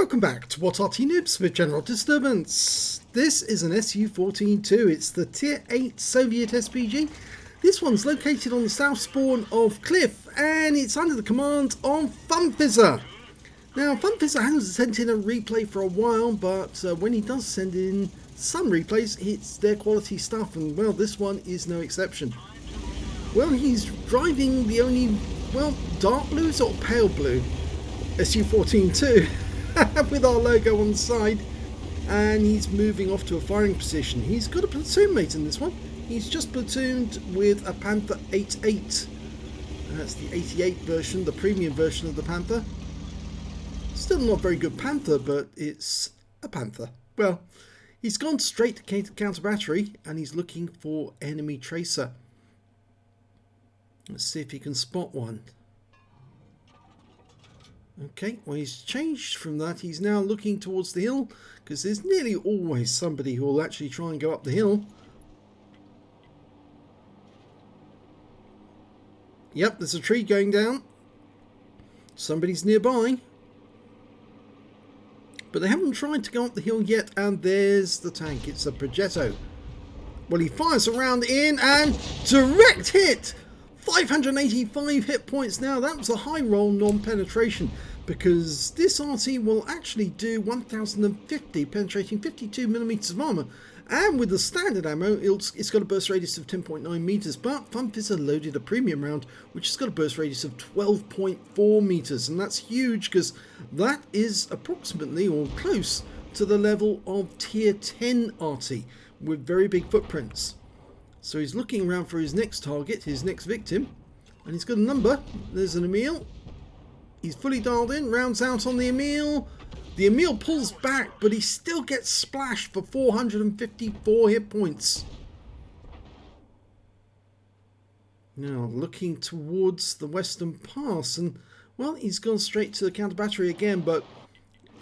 Welcome back to What Arty Noobs with General Disturbance. This is an SU-14-2. It's the Tier 8 Soviet SPG. This one's located on the south spawn of Cliff, and it's under the command of Funfizzer. Now, Funfizzer hasn't sent in a replay for a while, but when he does send in some replays, it's their quality stuff, and well, this one is no exception. Well, he's driving the only, well, dark blue or pale blue SU-14-2 with our logo on the side, and he's moving off to a firing position. He's got a platoon mate in this one. He's just platooned with a Panther 88. That's the 88 version, the premium version of the Panther. Still not a very good Panther, but it's a Panther. Well, he's gone straight to counter battery, and he's looking for enemy tracer. Let's see if he can spot one. Okay, well, he's changed from that. He's now looking towards the hill, because there's nearly always somebody who will actually try and go up the hill. Yep, there's a tree going down. Somebody's nearby. But they haven't tried to go up the hill yet, and there's the tank. It's a Progetto. Well, he fires around in, and direct hit! 585 hit points. Now, that was a high roll non-penetration, because this Arty will actually do 1050, penetrating 52mm of armour. And with the standard ammo, it's got a burst radius of 10.9 meters, but Funfizzer loaded a premium round, which has got a burst radius of 12.4 meters, and that's huge, because that is approximately or close to the level of Tier 10 Arty, with very big footprints. So he's looking around for his next target, his next victim, and he's got a number. There's an Emil. He's fully dialed in, rounds out on the Emil. The Emil pulls back, but he still gets splashed for 454 hit points. Now looking towards the western pass, and well, he's gone straight to the counter battery again, but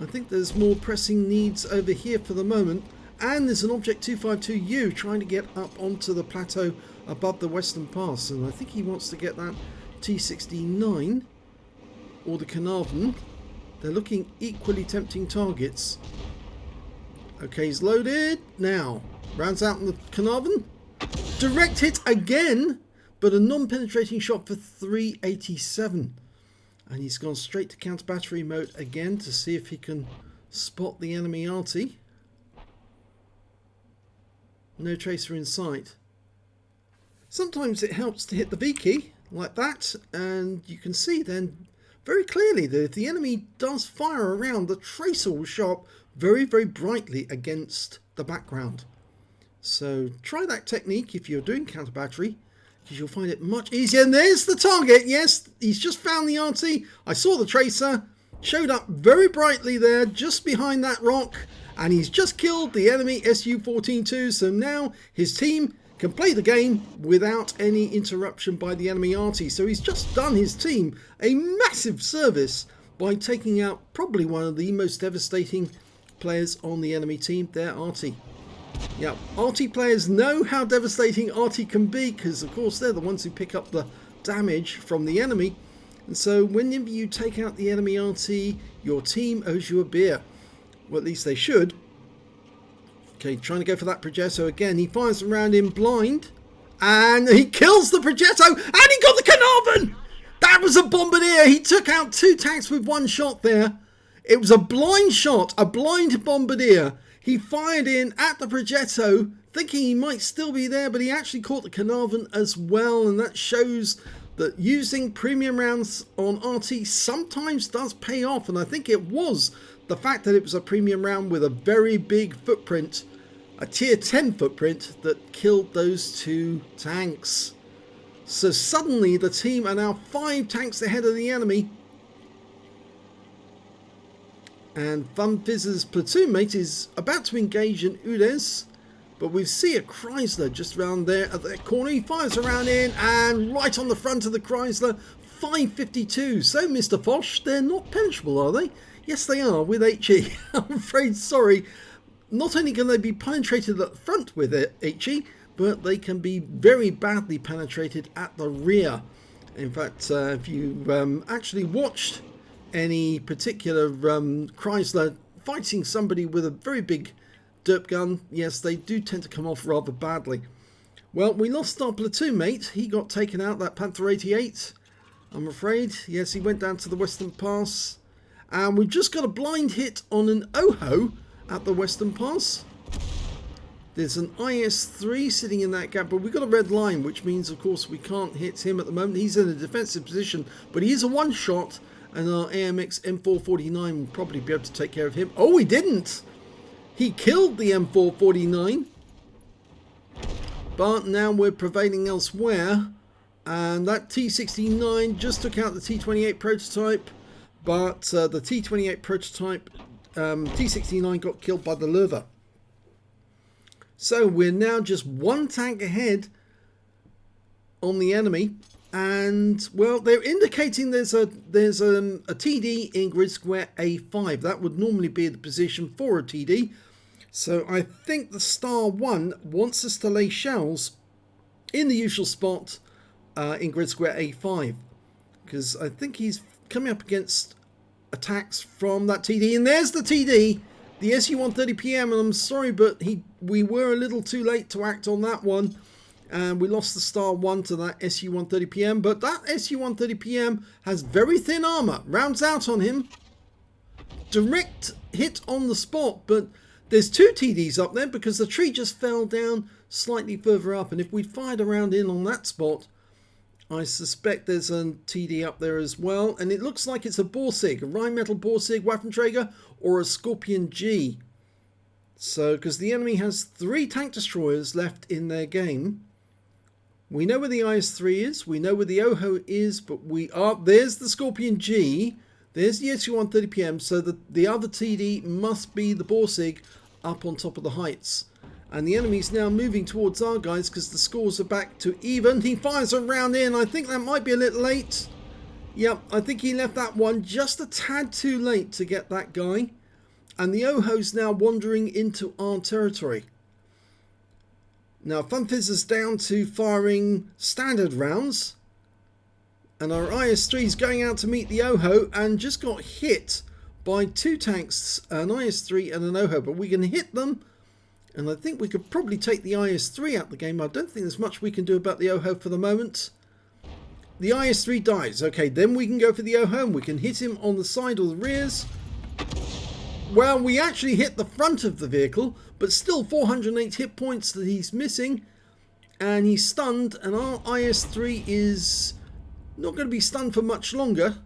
I think there's more pressing needs over here for the moment. And there's an Object 252U trying to get up onto the plateau above the western pass, and I think he wants to get that T69 or the Carnarvon. They're looking equally tempting targets. Okay, he's loaded. Now, rounds out on the Carnarvon. Direct hit again, but a non-penetrating shot for 387. And he's gone straight to counter battery mode again to see if he can spot the enemy Arty. No tracer in sight. Sometimes it helps to hit the V key like that, and you can see then very clearly that if the enemy does fire around, the tracer will show up very, very brightly against the background. So try that technique if you're doing counter battery, because you'll find it much easier. And there's the target. Yes, he's just found the Arty. I saw the tracer, showed up very brightly there, just behind that rock. And he's just killed the enemy SU-14-2, so now his team can play the game without any interruption by the enemy Arty. So he's just done his team a massive service by taking out probably one of the most devastating players on the enemy team, their Arty. Yeah, Arty players know how devastating Arty can be, because of course they're the ones who pick up the damage from the enemy. And so whenever you take out the enemy Arty, your team owes you a beer. Well, at least they should. Okay, trying to go for that Progetto again. He fires around in blind, and he kills the Progetto, and he got the Carnarvon! That was a Bombardier. He took out two tanks with one shot there. It was a blind shot, a blind Bombardier. He fired in at the Progetto, thinking he might still be there, but he actually caught the Carnarvon as well, and that shows that using premium rounds on Arty sometimes does pay off, and I think it was the fact that it was a premium round with a very big footprint, a tier 10 footprint, that killed those two tanks. So suddenly the team are now 5 tanks ahead of the enemy. And Funfizzer's platoon mate is about to engage in Udes, but we see a Chrysler just around there at that corner. He fires around in, and right on the front of the Chrysler, 552. So Mr. Foch, they're not penetrable, are they? Yes, they are, with HE. I'm afraid, sorry. Not only can they be penetrated at the front with HE, but they can be very badly penetrated at the rear. In fact, if you actually watched any particular Chrysler fighting somebody with a very big derp gun, yes, they do tend to come off rather badly. Well, we lost our platoon mate. He got taken out, that Panther 88, I'm afraid. Yes, he went down to the Western Pass. And we've just got a blind hit on an OHO at the Western Pass. There's an IS-3 sitting in that gap, but we've got a red line, which means, of course, we can't hit him at the moment. He's in a defensive position, but he is a one-shot, and our AMX M449 will probably be able to take care of him. Oh, he didn't! He killed the M449. But now we're prevailing elsewhere, and that T69 just took out the T28 prototype, but the T28 prototype, T69 got killed by the Löwe. So we're now just one tank ahead on the enemy, and well, they're indicating there's a TD in grid square A5. That would normally be the position for a TD. So I think the Star 1 wants us to lay shells in the usual spot in grid square A5, because I think he's coming up against attacks from that TD. And there's the TD, the SU-14-2, and I'm sorry, but we were a little too late to act on that one, and we lost the Star 1 to that SU-14-2, but that SU-14-2 has very thin armor, rounds out on him, direct hit on the spot, but there's two TDs up there because the tree just fell down slightly further up, and if we fired a round in on that spot, I suspect there's a TD up there as well, and it looks like it's a Borsig, a Rheinmetall Borsig Waffenträger, or a Scorpion G. So, because the enemy has 3 tank destroyers left in their game. We know where the IS-3 is, we know where the OHO is, but there's the Scorpion G, there's the SU-14-2, so the other TD must be the Borsig up on top of the heights. And the enemy's now moving towards our guys because the scores are back to even. He fires a round in. I think that might be a little late. Yep, I think he left that one just a tad too late to get that guy. And the OHO's now wandering into our territory. Now, Funfizzer's down to firing standard rounds. And our IS-3's going out to meet the OHO and just got hit by 2 tanks, an IS-3 and an OHO. But we can hit them. And I think we could probably take the IS-3 out the game. I don't think there's much we can do about the OHO for the moment. The IS-3 dies. Okay, then we can go for the OHO and we can hit him on the side or the rears. Well, we actually hit the front of the vehicle, but still 408 hit points that he's missing. And he's stunned, and our IS-3 is not going to be stunned for much longer.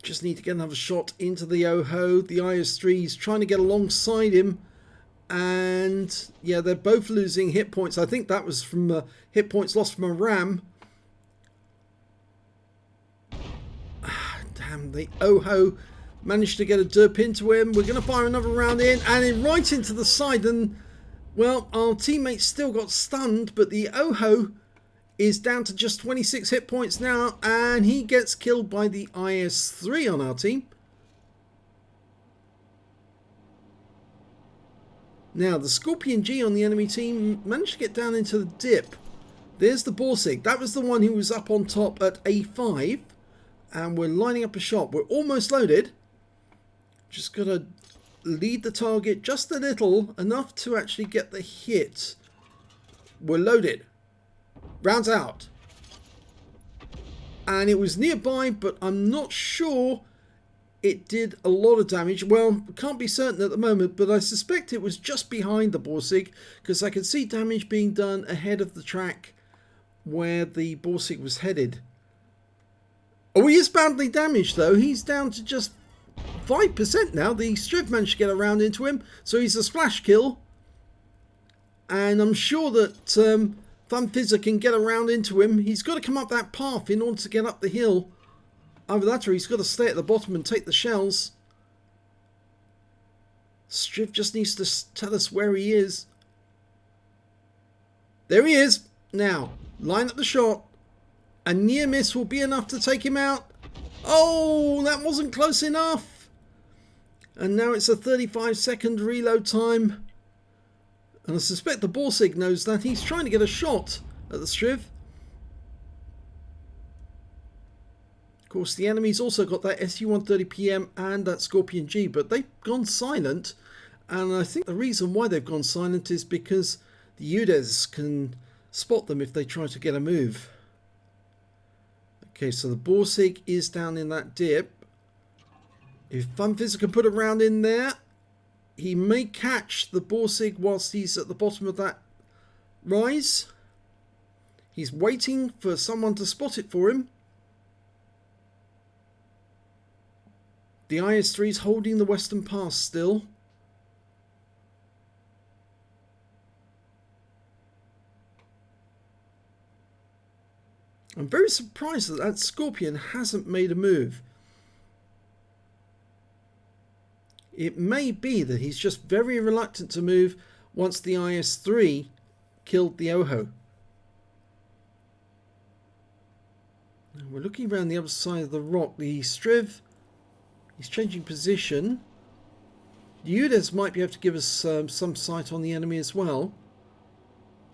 Just need to get another shot into the OHO. The IS-3 is trying to get alongside him. And yeah, they're both losing hit points. I think that was from hit points lost from a RAM. Damn, the OHO managed to get a derp into him. We're going to fire another round in, and then right into the side. And well, our teammate still got stunned, but the OHO is down to just 26 hit points now, and he gets killed by the IS-3 on our team. Now, the Scorpion G on the enemy team managed to get down into the dip. There's the Borsig. That was the one who was up on top at A5. And we're lining up a shot. We're almost loaded. Just got to lead the target just a little, enough to actually get the hit. We're loaded. Rounds out. And it was nearby, but I'm not sure it did a lot of damage. Well, can't be certain at the moment, but I suspect it was just behind the Borsig, because I could see damage being done ahead of the track where the Borsig was headed. Oh, he is badly damaged, though. He's down to just 5% now. The Striv managed to get around into him, so he's a splash kill. And I'm sure that Funfizzer can get around into him. He's got to come up that path in order to get up the hill. Either that or he's got to stay at the bottom and take the shells. Striv just needs to tell us where he is. There he is. Now, line up the shot. A near miss will be enough to take him out. Oh, that wasn't close enough. And now it's a 35-second reload time. And I suspect the Borsig knows that. He's trying to get a shot at the Striv. course, the enemy's also got that SU-14-2 and that Scorpion G, but they've gone silent. And I think the reason why they've gone silent is because the UDES can spot them if they try to get a move. Okay, so the Borsig is down in that dip. If Funfizzer can put a round in there, he may catch the Borsig whilst he's at the bottom of that rise. He's waiting for someone to spot it for him. The IS-3 is holding the western pass still. I'm very surprised that that Scorpion hasn't made a move. It may be that he's just very reluctant to move once the IS-3 killed the OHO. Now we're looking around the other side of the rock. The Striv, he's changing position. The UDES might be able to give us some sight on the enemy as well.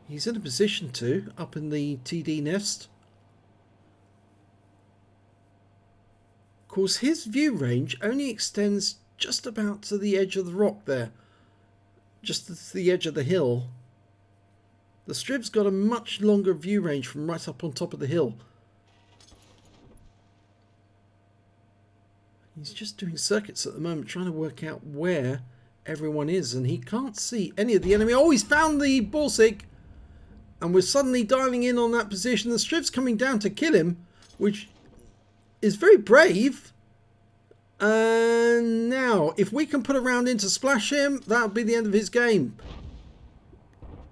He's in a position to, up in the TD nest. Of course, his view range only extends just about to the edge of the rock there. Just to the edge of the hill. The Striv's got a much longer view range from right up on top of the hill. He's just doing circuits at the moment, trying to work out where everyone is, and he can't see any of the enemy. Oh, he's found the Borsig, and we're suddenly dialing in on that position. The Striv's coming down to kill him, which is very brave. And now, if we can put a round in to splash him, that'll be the end of his game.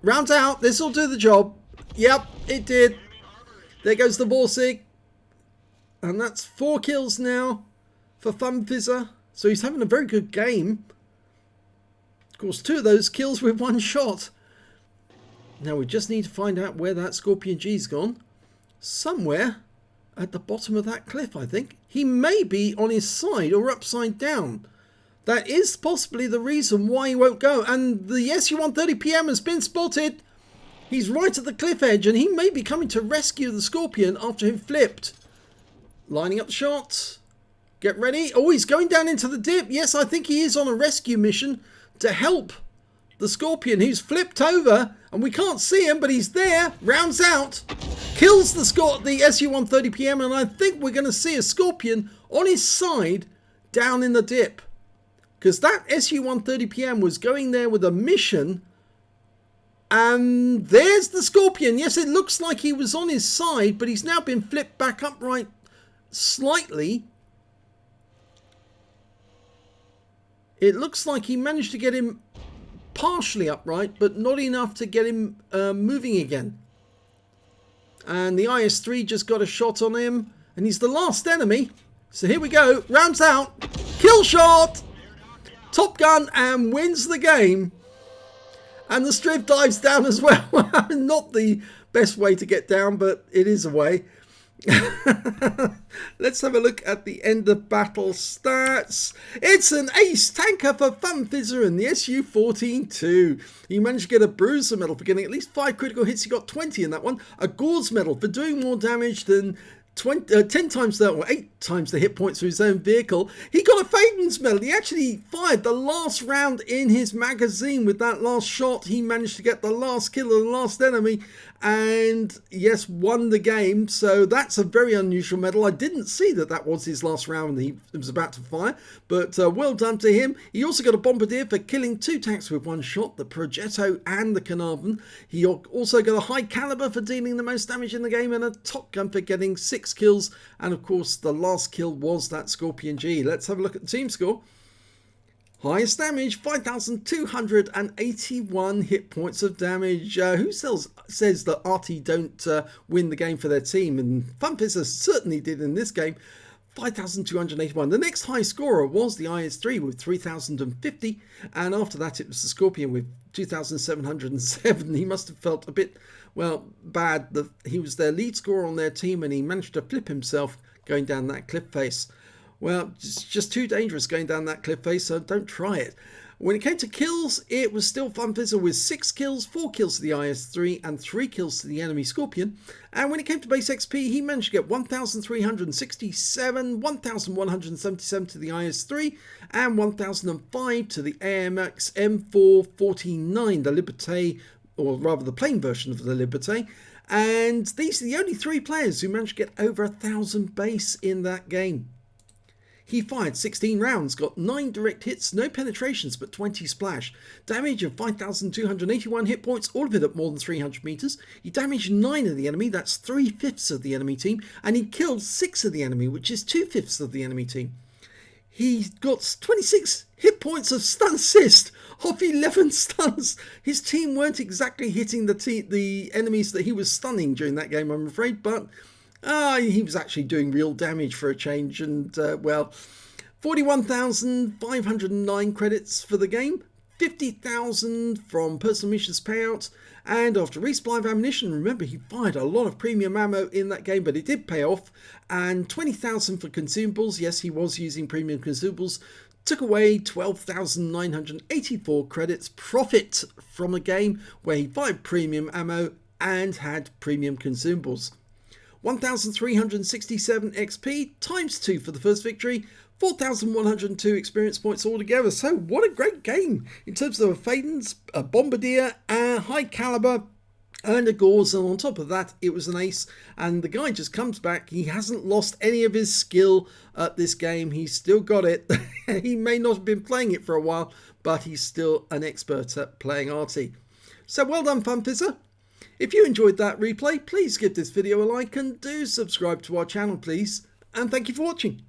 Round's out. This will do the job. Yep, it did. There goes the Borsig. And that's 4 kills now for Funfizzer. So he's having a very good game. Of course, 2 of those kills with 1 shot. Now we just need to find out where that Scorpion G's gone. Somewhere at the bottom of that cliff, I think. He may be on his side or upside down. That is possibly the reason why he won't go. And the SU-14-2 has been spotted. He's right at the cliff edge, and he may be coming to rescue the Scorpion after him flipped. Lining up the shots. Get ready. Oh, he's going down into the dip. Yes, I think he is on a rescue mission to help the Scorpion, who's flipped over, and we can't see him, but he's there. Rounds out. Kills the SU-14-2, and I think we're going to see a Scorpion on his side down in the dip. Because that SU-14-2 was going there with a mission. And there's the Scorpion. Yes, it looks like he was on his side, but he's now been flipped back upright slightly. It looks like he managed to get him partially upright, but not enough to get him moving again. And the IS-3 just got a shot on him, and he's the last enemy. So here we go. Rounds out. Kill shot. Top Gun, and wins the game. And the Striv dives down as well. Not the best way to get down, but it is a way. Let's have a look at the end of battle stats. It's an ace tanker for Funfizzer and the SU-14-2. He managed to get a Bruiser medal for getting at least 5 critical hits. He got 20 in that one. A Gore's medal for doing more damage than 10 times that, or 8 times the hit points for his own vehicle. He got a Fadin's medal. He actually fired the last round in his magazine with that last shot. He managed to get the last kill of the last enemy, and yes, won the game. So that's a very unusual medal. I didn't see that that was his last round he was about to fire, but well done to him. He also got a Bombardier for killing 2 tanks with 1 shot, the Progetto and the Carnarvon. He also got a High Caliber for dealing the most damage in the game, and a Top Gun for getting 6 kills. And of course, the last kill was that Scorpion G. Let's have a look at the team score. Highest damage, 5,281 hit points of damage. Who says that Arty don't win the game for their team? And Funfizzer certainly did in this game. 5,281. The next high scorer was the IS-3 with 3,050. And after that, it was the Scorpion with 2,707. He must have felt a bit, well, bad that he was their lead scorer on their team and he managed to flip himself going down that cliff face. Well, it's just too dangerous going down that cliff face, so don't try it. When it came to kills, it was still Funfizzer with 6 kills, 4 kills to the IS-3 and 3 kills to the enemy Scorpion. And when it came to base XP, he managed to get 1,367, 1,177 to the IS-3 and 1,005 to the AMX M449, the Liberté, or rather the plain version of the Liberté. And these are the only 3 players who managed to get over 1,000 base in that game. He fired 16 rounds, got 9 direct hits, no penetrations but 20 splash. Damage of 5,281 hit points, all of it at more than 300 meters. He damaged 9 of the enemy, that's 3/5 of the enemy team. And he killed 6 of the enemy, which is 2/5 of the enemy team. He got 26 hit points of stun assist off 11 stuns. His team weren't exactly hitting the enemies that he was stunning during that game, I'm afraid, but he was actually doing real damage for a change. And well, 41,509 credits for the game, 50,000 from personal missions payout, and after resupply of ammunition, remember he fired a lot of premium ammo in that game, but it did pay off, and 20,000 for consumables. Yes, he was using premium consumables. Took away 12,984 credits profit from a game where he fired premium ammo and had premium consumables. 1,367 XP times 2 for the first victory, 4,102 experience points altogether. So what a great game in terms of a Fadin's, a Bombardier, a high caliber, and a Gore's, and on top of that it was an ace. And the guy just comes back. He hasn't lost any of his skill at this game. He's still got it. He may not have been playing it for a while, but he's still an expert at playing Arty. So well done, Funfizzer. If you enjoyed that replay, please give this video a like and do subscribe to our channel, please. And thank you for watching.